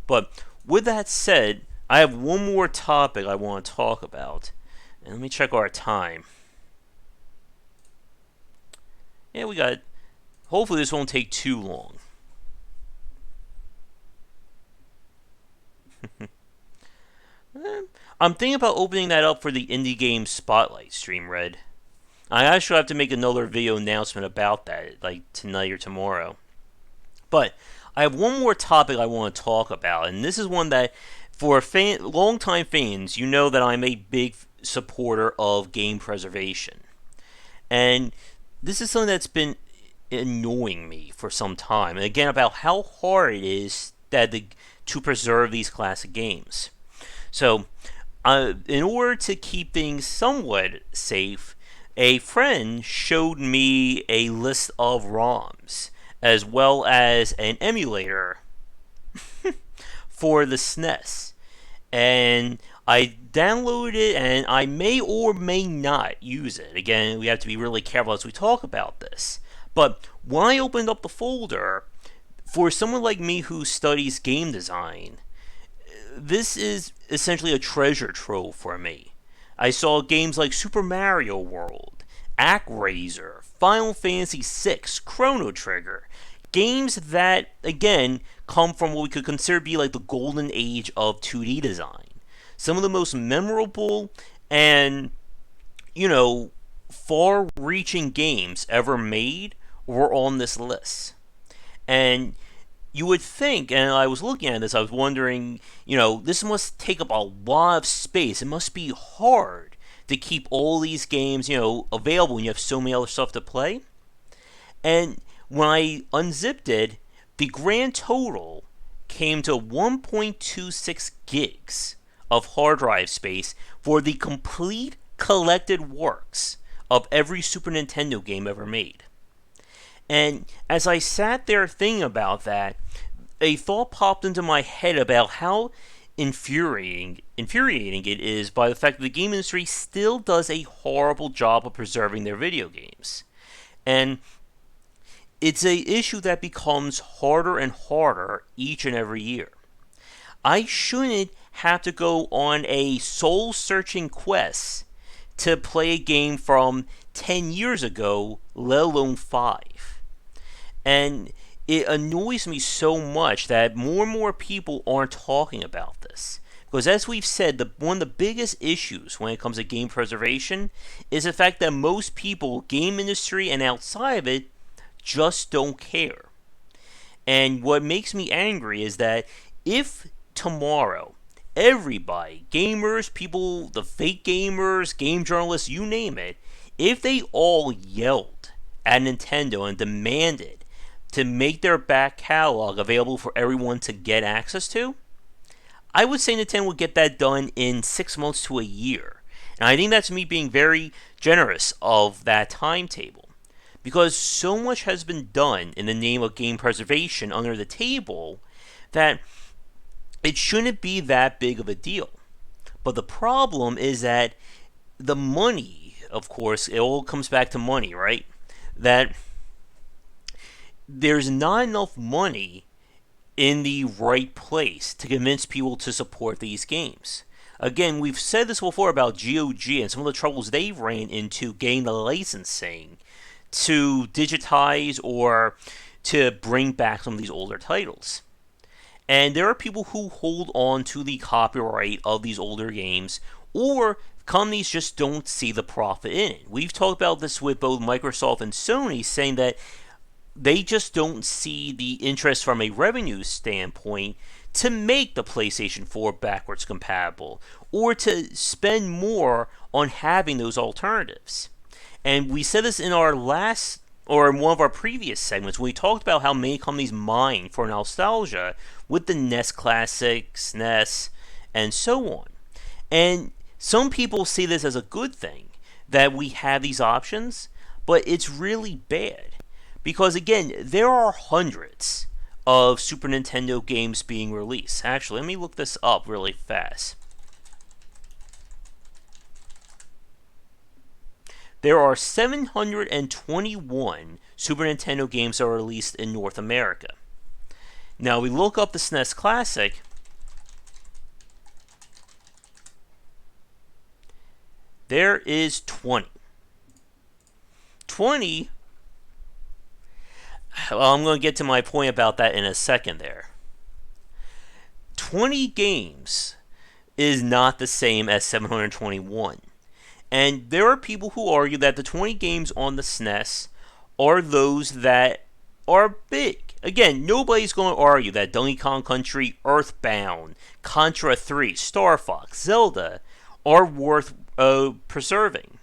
But with that said, I have one more topic I want to talk about. And let me check our time. Yeah, we got. Hopefully, this won't take too long. I'm thinking about opening that up for the Indie Game Spotlight stream, Red. I actually have to make another video announcement about that, like tonight or tomorrow. But I have one more topic I want to talk about, and this is one that, for long-time fans, you know that I'm a big supporter of game preservation. And this is something that's been annoying me for some time. And again, about how hard it is to preserve these classic games. So, in order to keep things somewhat safe, a friend showed me a list of ROMs, as well as an emulator for the SNES. And I downloaded it, and I may or may not use it. Again, we have to be really careful as we talk about this. But when I opened up the folder, for someone like me who studies game design, this is essentially a treasure trove for me. I saw games like Super Mario World, ActRaiser, Final Fantasy VI, Chrono Trigger. Games that, again, come from what we could consider to be like the golden age of 2D design. Some of the most memorable and, far-reaching games ever made were on this list. And you would think, and I was looking at this, I was wondering, this must take up a lot of space. It must be hard to keep all these games, available when you have so many other stuff to play. And when I unzipped it, the grand total came to 1.26 gigs of hard drive space for the complete collected works of every Super Nintendo game ever made. And as I sat there thinking about that, a thought popped into my head about how infuriating it is by the fact that the game industry still does a horrible job of preserving their video games. And it's an issue that becomes harder and harder each and every year. I shouldn't have to go on a soul-searching quest to play a game from 10 years ago, let alone 5. And it annoys me so much that more and more people aren't talking about this. Because as we've said, one of the biggest issues when it comes to game preservation is the fact that most people, game industry and outside of it, just don't care. And what makes me angry is that if tomorrow everybody, gamers, people, the fake gamers, game journalists, you name it, if they all yelled at Nintendo and demanded to make their back catalog available for everyone to get access to, I would say Nintendo would get that done in 6 months to a year. And I think that's me being very generous of that timetable. Because so much has been done in the name of game preservation under the table that it shouldn't be that big of a deal. But the problem is that the money, of course, it all comes back to money, right? That there's not enough money in the right place to convince people to support these games. Again, we've said this before about GOG and some of the troubles they ran into getting the licensing to digitize or to bring back some of these older titles. And there are people who hold on to the copyright of these older games, or companies just don't see the profit in it. We've talked about this with both Microsoft and Sony, saying that they just don't see the interest from a revenue standpoint to make the PlayStation 4 backwards compatible, or to spend more on having those alternatives. And we said this in our last, or in one of our previous segments, when we talked about how many companies mine for nostalgia with the NES Classic, SNES, and so on. And some people see this as a good thing, that we have these options, but it's really bad. Because again, there are hundreds of Super Nintendo games being released. Actually, let me look this up really fast. There are 721 Super Nintendo games that are released in North America. Now, we look up the SNES Classic, There is 20. 20. Well, I'm going to get to my point about that in a second there. 20 games is not the same as 721. And there are people who argue that the 20 games on the SNES are those that are big. Again, nobody's going to argue that Donkey Kong Country, Earthbound, Contra 3, Star Fox, Zelda are worth preserving.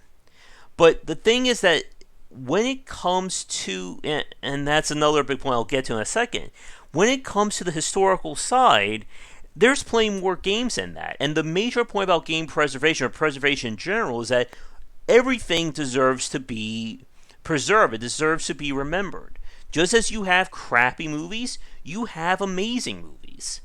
But the thing is that when it comes to, and that's another big point I'll get to in a second, when it comes to the historical side, there's plenty more games in that. And the major point about game preservation, or preservation in general, is that everything deserves to be preserved. It deserves to be remembered. Just as you have crappy movies, you have amazing movies.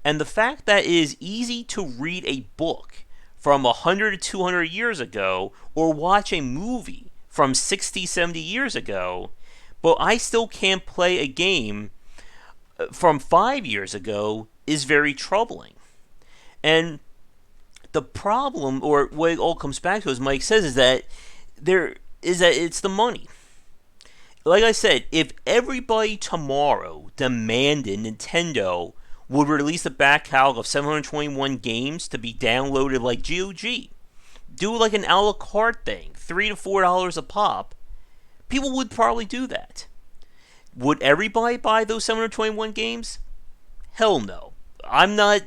And the fact that it is easy to read a book from 100 to 200 years ago, or watch a movie from 60, 70 years ago, but I still can't play a game from 5 years ago is very troubling. And the problem, or what it all comes back to, as Mike says, is that it's the money. Like I said, if everybody tomorrow demanded Nintendo would release the back catalog of 721 games to be downloaded like GOG, do like an a la carte thing, $3 to $4 a pop, people would probably do that. Would everybody buy those 721 games? Hell no. I'm not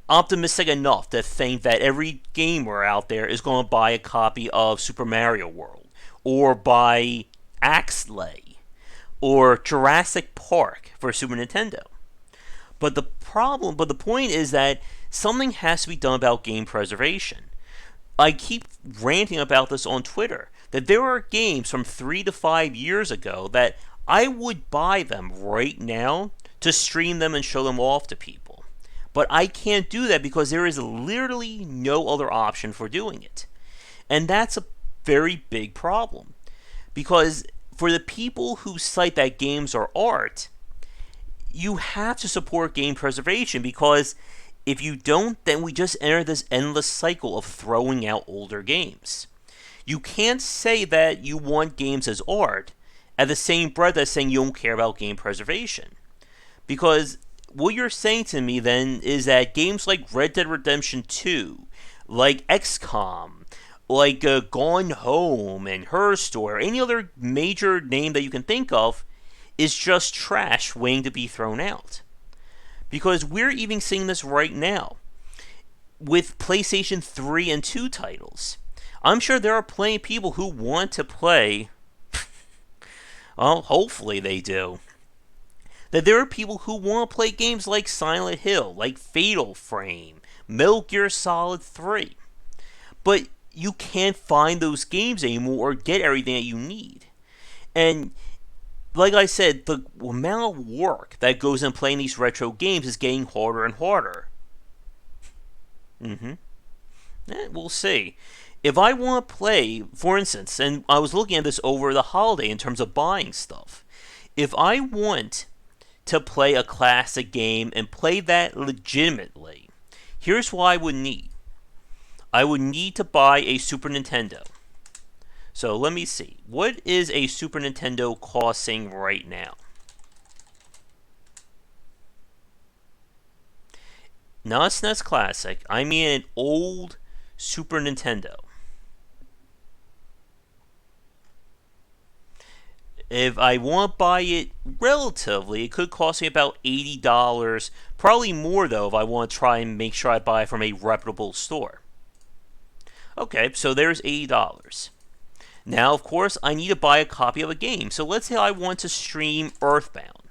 optimistic enough to think that every gamer out there is going to buy a copy of Super Mario World, or buy Axley, or Jurassic Park for Super Nintendo. But the point is that something has to be done about game preservation. I keep ranting about this on Twitter, that there are games from 3 to 5 years ago that I would buy them right now to stream them and show them off to people. But I can't do that because there is literally no other option for doing it. And that's a very big problem. Because for the people who cite that games are art, you have to support game preservation, because if you don't, then we just enter this endless cycle of throwing out older games. You can't say that you want games as art at the same breath as saying you don't care about game preservation. Because what you're saying to me then is that games like Red Dead Redemption 2, like XCOM, like Gone Home and Her Story, or any other major name that you can think of, is just trash waiting to be thrown out. Because we're even seeing this right now with PlayStation 3 and 2 titles. I'm sure there are plenty of people who want to play, well, hopefully they do, that there are people who want to play games like Silent Hill, like Fatal Frame, Metal Gear Solid 3. But you can't find those games anymore or get everything that you need. And like I said, the amount of work that goes in playing these retro games is getting harder and harder. We'll see. If I want to play, for instance, and I was looking at this over the holiday in terms of buying stuff. If I want to play a classic game and play that legitimately, here's what I would need. I would need to buy a Super Nintendo. So let me see. What is a Super Nintendo costing right now? Not a SNES Classic. I mean an old Super Nintendo. If I want to buy it relatively, it could cost me about $80. Probably more, though, if I want to try and make sure I buy it from a reputable store. Okay, so there's $80. Now, of course, I need to buy a copy of a game. So let's say I want to stream Earthbound.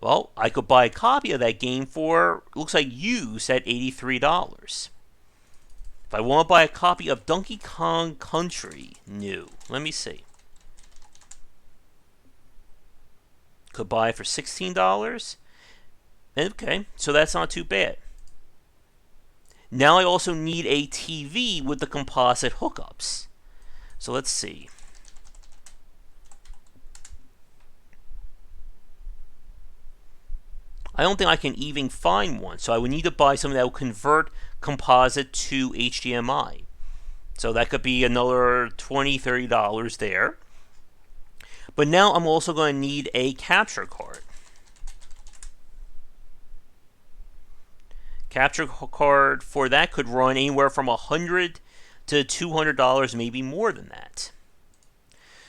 Well, I could buy a copy of that game for, looks like used, at $83. If I want to buy a copy of Donkey Kong Country new, let me see. Could buy it for $16. Okay, so that's not too bad. Now I also need a TV with the composite hookups. So let's see. I don't think I can even find one. So I would need to buy something that will convert composite to HDMI. So that could be another $20, $30 there. But now I'm also going to need a capture card. Capture card for that could run anywhere from $100 to $200, maybe more than that.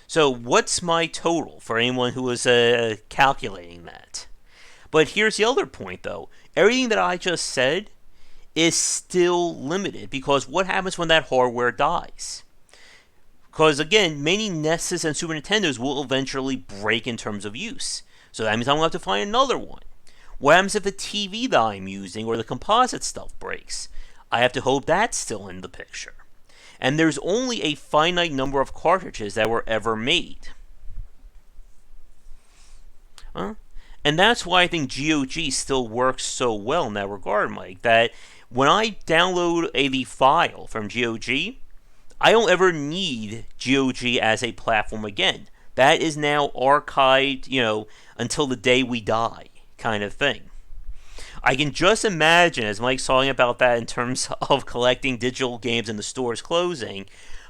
So what's my total for anyone who was calculating that? But here's the other point, though. Everything that I just said is still limited, because what happens when that hardware dies? Because, again, many NESs and Super Nintendos will eventually break in terms of use. So that means I'm going to have to find another one. What happens if the TV that I'm using or the composite stuff breaks? I have to hope that's still in the picture. And there's only a finite number of cartridges that were ever made. And that's why I think GOG still works so well in that regard, Mike, that when I download the file from GOG, I don't ever need GOG as a platform again. That is now archived, until the day we die, kind of thing. I can just imagine, as Mike's talking about that in terms of collecting digital games in the stores closing,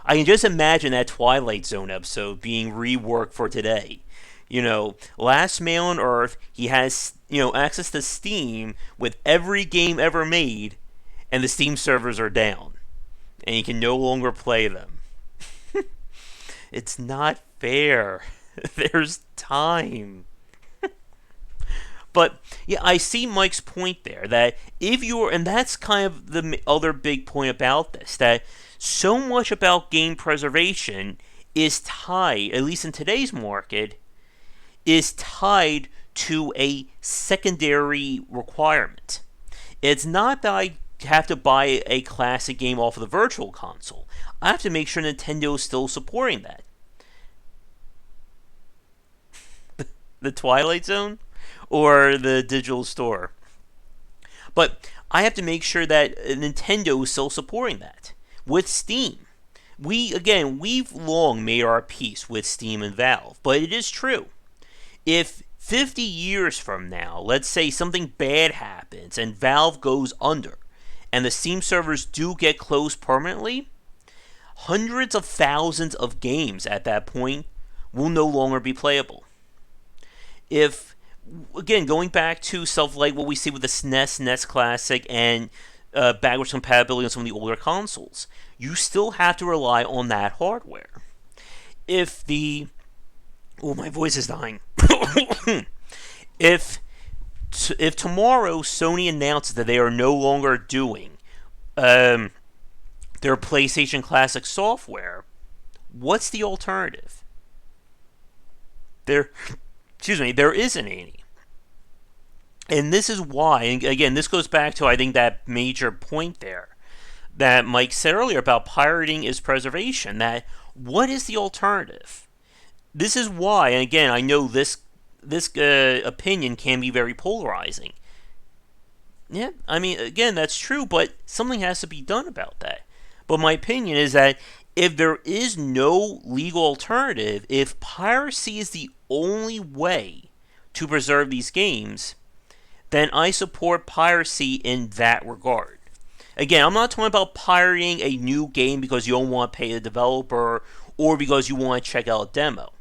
I can just imagine that Twilight Zone episode being reworked for today. Last man on Earth, he has, access to Steam with every game ever made, and the Steam servers are down. And he can no longer play them. It's not fair. There's time. But, yeah, I see Mike's point there, that if you're, and that's kind of the other big point about this, that so much about game preservation is tied, at least in today's market, is tied to a secondary requirement. It's not that I have to buy a classic game off of the Virtual Console. I have to make sure Nintendo is still supporting that. The Twilight Zone? Or the digital store. But I have to make sure that Nintendo is still supporting that. With Steam. We've long made our peace with Steam and Valve. But it is true. If 50 years from now, let's say something bad happens and Valve goes under, and the Steam servers do get closed permanently, hundreds of thousands of games at that point will no longer be playable. Again, going back to stuff like what we see with the SNES, NES Classic, and backwards compatibility on some of the older consoles, you still have to rely on that hardware. My voice is dying. If tomorrow Sony announces that they are no longer doing their PlayStation Classic software, what's the alternative? There isn't any. And this is why, and again, this goes back to, I think, that major point there that Mike said earlier about pirating is preservation, that what is the alternative? This is why, and again, I know this opinion can be very polarizing. Yeah, I mean, again, that's true, but something has to be done about that. But my opinion is that if there is no legal alternative, if piracy is the only way to preserve these games, then I support piracy in that regard. Again, I'm not talking about pirating a new game because you don't want to pay the developer or because you want to check out a demo.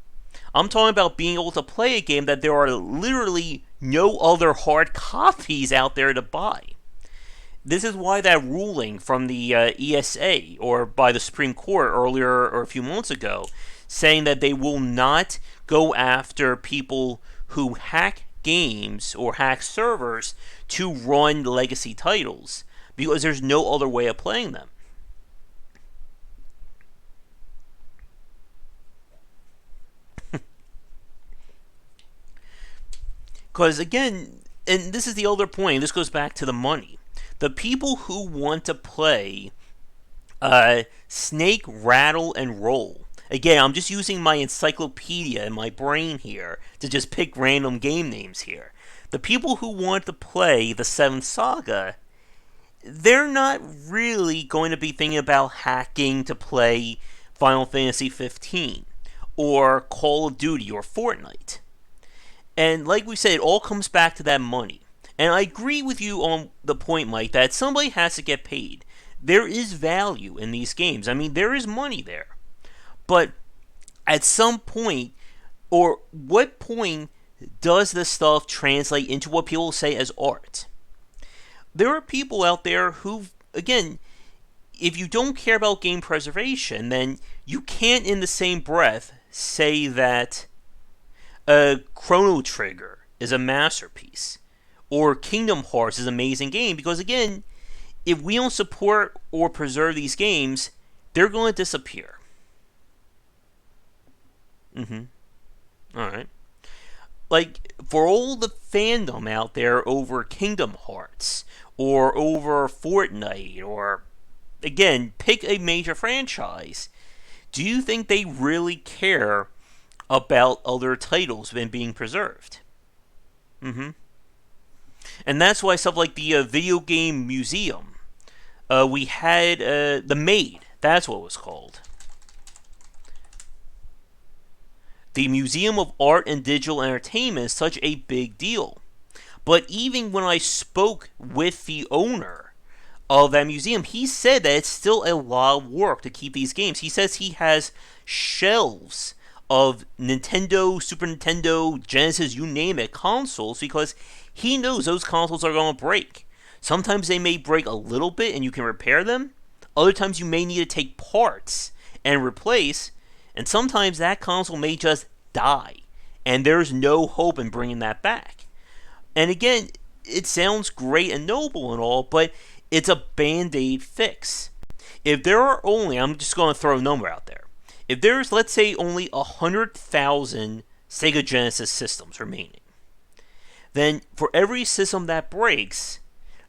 I'm talking about being able to play a game that there are literally no other hard copies out there to buy. This is why that ruling from the ESA, or by the Supreme Court earlier or a few months ago, saying that they will not go after people who hack games or hack servers to run legacy titles, because there's no other way of playing them. Because again, and this is the other point, this goes back to the money. The people who want to play Snake, Rattle, and Roll. Again, I'm just using my encyclopedia in my brain here to just pick random game names here. The people who want to play the Seventh Saga, they're not really going to be thinking about hacking to play Final Fantasy 15 or Call of Duty or Fortnite. And like we said, it all comes back to that money. And I agree with you on the point, Mike, that somebody has to get paid. There is value in these games. I mean, there is money there. But at some point, or what point does this stuff translate into what people say as art? There are people out there who, again, if you don't care about game preservation, then you can't in the same breath say that a Chrono Trigger is a masterpiece or Kingdom Hearts is an amazing game, because again, if we don't support or preserve these games, they're going to disappear. Alright. Like, for all the fandom out there over Kingdom Hearts, or over Fortnite, or, again, pick a major franchise, do you think they really care about other titles than being preserved? And that's why stuff like the Video Game Museum, we had the Maid, that's what it was called. The Museum of Art and Digital Entertainment is such a big deal. But even when I spoke with the owner of that museum, he said that it's still a lot of work to keep these games. He says he has shelves of Nintendo, Super Nintendo, Genesis, you name it, consoles, because he knows those consoles are going to break. Sometimes they may break a little bit and you can repair them. Other times you may need to take parts and replace. And sometimes that console may just die. And there's no hope in bringing that back. And again, it sounds great and noble and all, but it's a band-aid fix. If there are only, I'm just going to throw a number out there. If there's, let's say, only 100,000 Sega Genesis systems remaining, then for every system that breaks,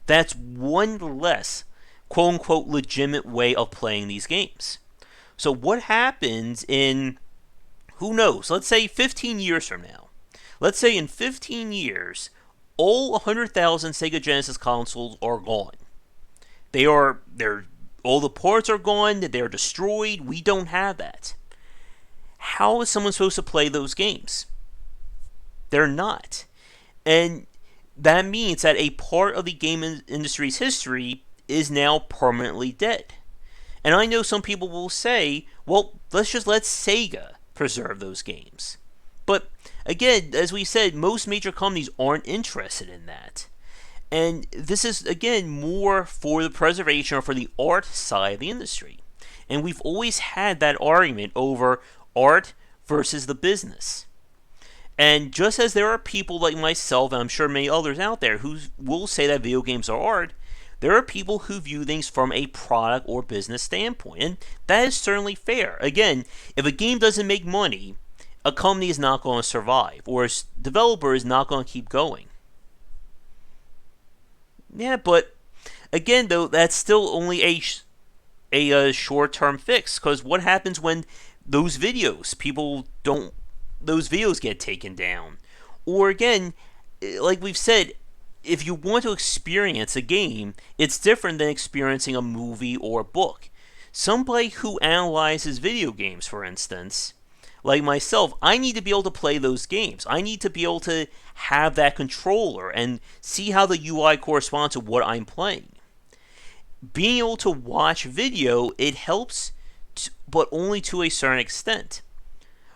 that's one less quote-unquote legitimate way of playing these games. So what happens in, who knows, let's say 15 years from now. Let's say in 15 years, all 100,000 Sega Genesis consoles are gone. All the parts are gone, they're destroyed, we don't have that. How is someone supposed to play those games? They're not. And that means that a part of the game industry's history is now permanently dead. And I know some people will say, well, let's just let Sega preserve those games. But again, as we said, most major companies aren't interested in that. And this is, again, more for the preservation or for the art side of the industry. And we've always had that argument over art versus the business. And just as there are people like myself, and I'm sure many others out there, who will say that video games are art, there are people who view things from a product or business standpoint. And that is certainly fair. Again, if a game doesn't make money, a company is not going to survive, or a developer is not going to keep going. Yeah, but again, though, that's still only a short-term fix, because what happens when those videos get taken down? Or again, like we've said, if you want to experience a game, it's different than experiencing a movie or a book. Somebody who analyzes video games, for instance, like myself, I need to be able to play those games. I need to be able to have that controller and see how the UI corresponds to what I'm playing. Being able to watch video, it helps, but only to a certain extent.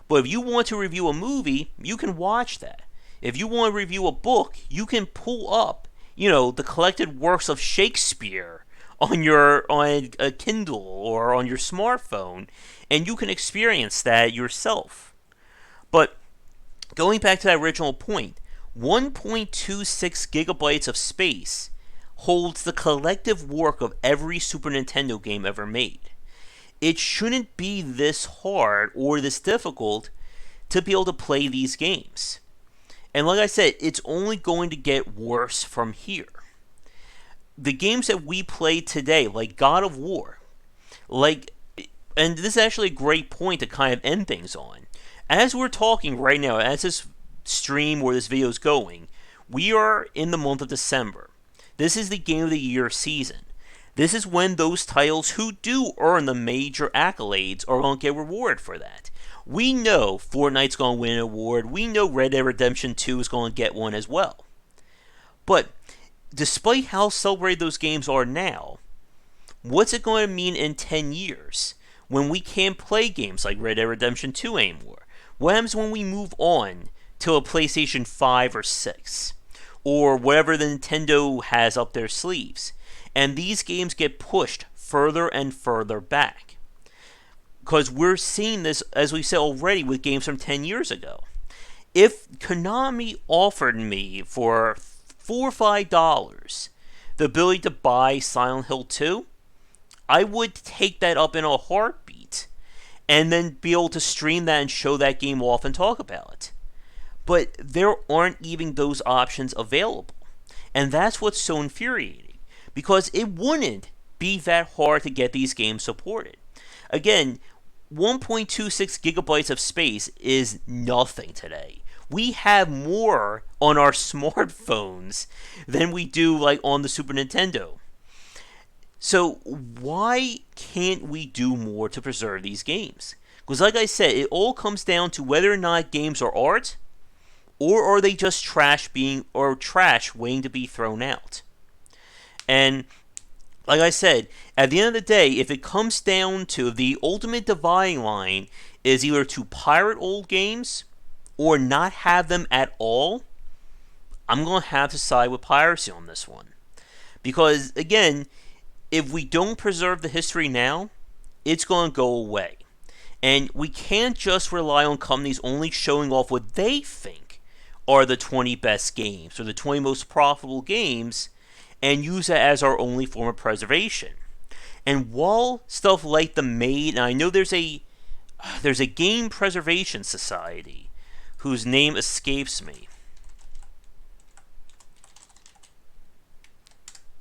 But if you want to review a movie, you can watch that. If you want to review a book, you can pull up, the collected works of Shakespeare on a Kindle or on your smartphone, and you can experience that yourself. But going back to that original point, 1.26 gigabytes of space holds the collective work of every Super Nintendo game ever made. It shouldn't be this hard or this difficult to be able to play these games. And like I said, it's only going to get worse from here. The games that we play today, like God of War, and this is actually a great point to kind of end things on. As we're talking right now, as this stream or this video is going, we are in the month of December. This is the Game of the Year season. This is when those titles who do earn the major accolades are going to get rewarded for that. We know Fortnite's going to win an award. We know Red Dead Redemption 2 is going to get one as well. But despite how celebrated those games are now, what's it going to mean in 10 years when we can't play games like Red Dead Redemption 2 anymore? What happens when we move on to a PlayStation 5 or 6? Or whatever the Nintendo has up their sleeves. And these games get pushed further and further back. Because we're seeing this, as we said already, with games from 10 years ago. If Konami offered me for $4 or $5 the ability to buy Silent Hill 2, I would take that up in a heartbeat and then be able to stream that and show that game off and talk about it. But there aren't even those options available. And that's what's so infuriating. Because it wouldn't be that hard to get these games supported. Again, 1.26 gigabytes of space is nothing today. We have more on our smartphones than we do like on the Super Nintendo. So why can't we do more to preserve these games? Because like I said, it all comes down to whether or not games are art, or are they just trash waiting to be thrown out? And like I said, at the end of the day, if it comes down to the ultimate dividing line is either to pirate old games or not have them at all, I'm going to have to side with piracy on this one. Because, again, if we don't preserve the history now, it's going to go away. And we can't just rely on companies only showing off what they think are the 20 best games or the 20 most profitable games and use that as our only form of preservation. And while stuff like the Maid, and I know there's a game preservation society whose name escapes me.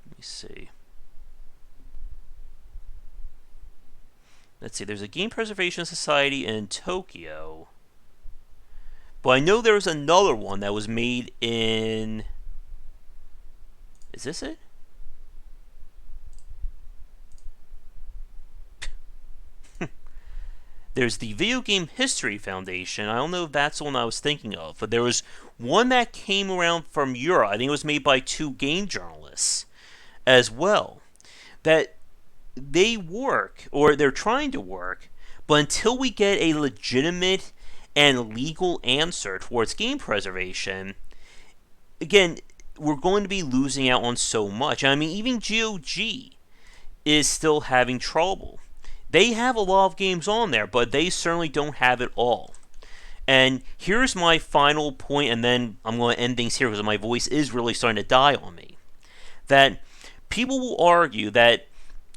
Let me see. Let's see, there's a game preservation society in Tokyo. But I know there was another one that was made in... Is this it? There's the Video Game History Foundation. I don't know if that's the one I was thinking of, but there was one that came around from Europe. I think it was made by 2 game journalists as well. That they work, or they're trying to work, but until we get a legitimate and legal answer towards game preservation, again, we're going to be losing out on so much. I mean, even GOG is still having trouble. They have a lot of games on there, but they certainly don't have it all. And here's my final point, and then I'm going to end things here because my voice is really starting to die on me. That people will argue that,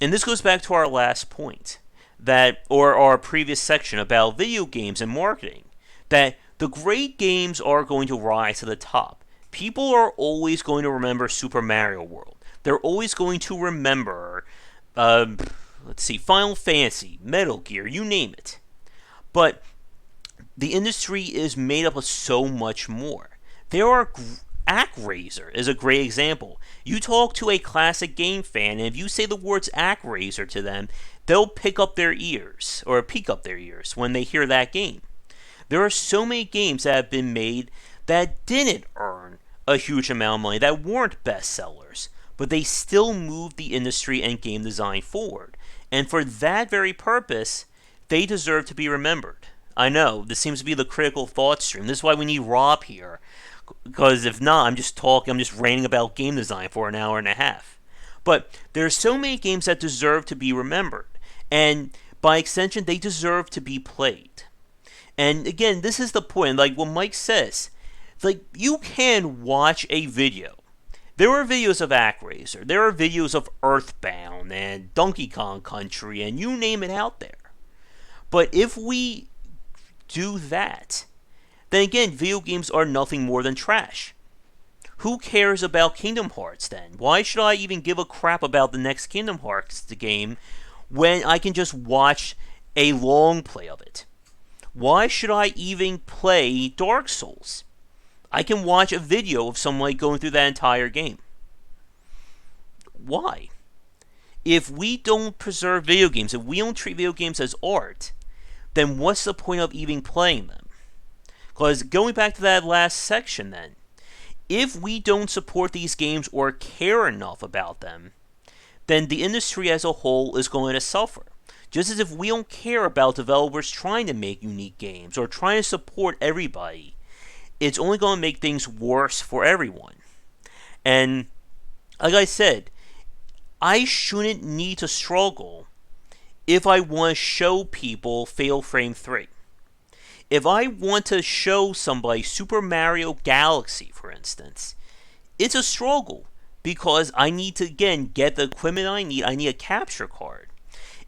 and this goes back to our last point, that, or our previous section about video games and marketing, that the great games are going to rise to the top. People are always going to remember Super Mario World. They're always going to remember, Final Fantasy, Metal Gear, you name it. But the industry is made up of so much more. There are ActRaiser is a great example. You talk to a classic game fan, and if you say the words ActRaiser to them, they'll peek up their ears when they hear that game. There are so many games that have been made that didn't earn a huge amount of money, that weren't bestsellers, but they still moved the industry and game design forward. And for that very purpose, they deserve to be remembered. I know, this seems to be the critical thought stream. This is why we need Rob here. Because if not, I'm just ranting about game design for an hour and a half. But there are so many games that deserve to be remembered. And by extension, they deserve to be played. And again, this is the point, like what Mike says. Like, you can watch a video. There are videos of ActRaiser. There are videos of Earthbound and Donkey Kong Country and you name it out there. But if we do that, then again, video games are nothing more than trash. Who cares about Kingdom Hearts then? Why should I even give a crap about the next Kingdom Hearts game when I can just watch a long play of it? Why should I even play Dark Souls? I can watch a video of someone going through that entire game. Why? If we don't preserve video games, if we don't treat video games as art, then what's the point of even playing them? Because going back to that last section then, If we don't support these games or care enough about them, then the industry as a whole is going to suffer. Just as if we don't care about developers trying to make unique games or trying to support everybody, it's only going to make things worse for everyone. And like I said, I shouldn't need to struggle if I want to show people Fatal Frame 3. If I want to show somebody Super Mario Galaxy, for instance, it's a struggle because I need to, again, get the equipment I need. I need a capture card.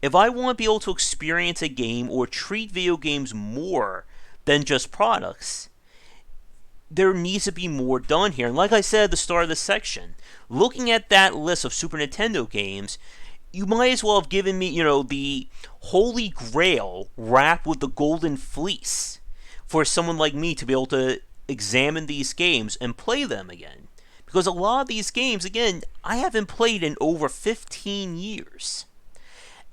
If I want to be able to experience a game or treat video games more than just products, there needs to be more done here. And like I said at the start of this section, looking at that list of Super Nintendo games, you might as well have given me, the Holy Grail wrapped with the Golden Fleece for someone like me to be able to examine these games and play them again. Because a lot of these games, again, I haven't played in over 15 years.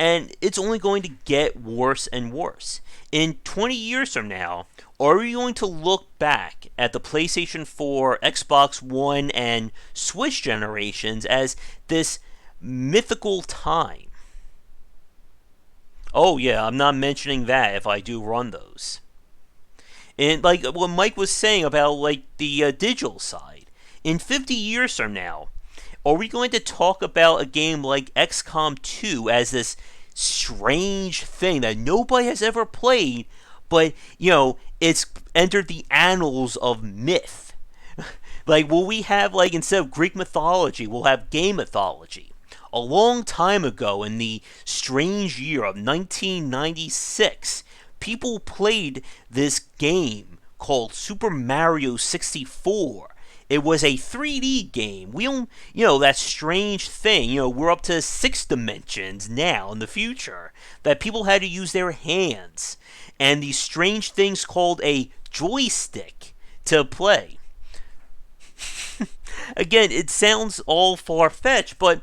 And it's only going to get worse and worse. In 20 years from now, are we going to look back at the PlayStation 4, Xbox One, and Switch generations as this mythical time? Oh yeah, I'm not mentioning that if I do run those. And like what Mike was saying about like the digital side, in 50 years from now, are we going to talk about a game like XCOM 2 as this strange thing that nobody has ever played, but it's entered the annals of myth? Like, will we have, like, instead of Greek mythology, we'll have game mythology? A long time ago, in the strange year of 1996, people played this game called Super Mario 64. It was a 3D game. We don't, that strange thing. We're up to 6 dimensions now in the future. That people had to use their hands. And these strange things called a joystick to play. Again, it sounds all far-fetched, but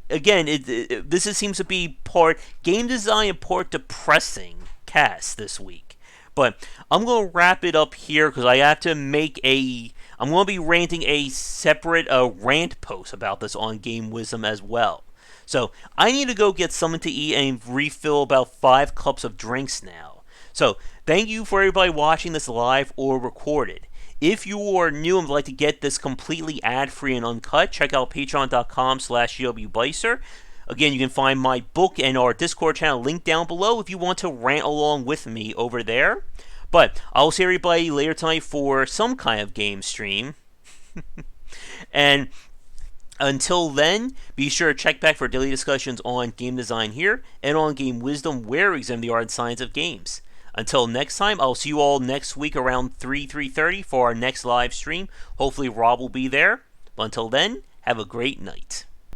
again, this seems to be part game design and part depressing cast this week. But I'm going to wrap it up here because I have to I'm going to be ranting a separate rant post about this on Game Wisdom as well. So I need to go get something to eat and refill about 5 cups of drinks now. So thank you for everybody watching this live or recorded. If you are new and would like to get this completely ad-free and uncut, check out patreon.com/GWBycer. Again, you can find my book and our Discord channel linked down below if you want to rant along with me over there. But I'll see everybody later tonight for some kind of game stream. And until then, be sure to check back for daily discussions on game design here and on Game Wisdom, where we examine the art and science of games. Until next time, I'll see you all next week around 3:30 for our next live stream. Hopefully Rob will be there. But until then, have a great night.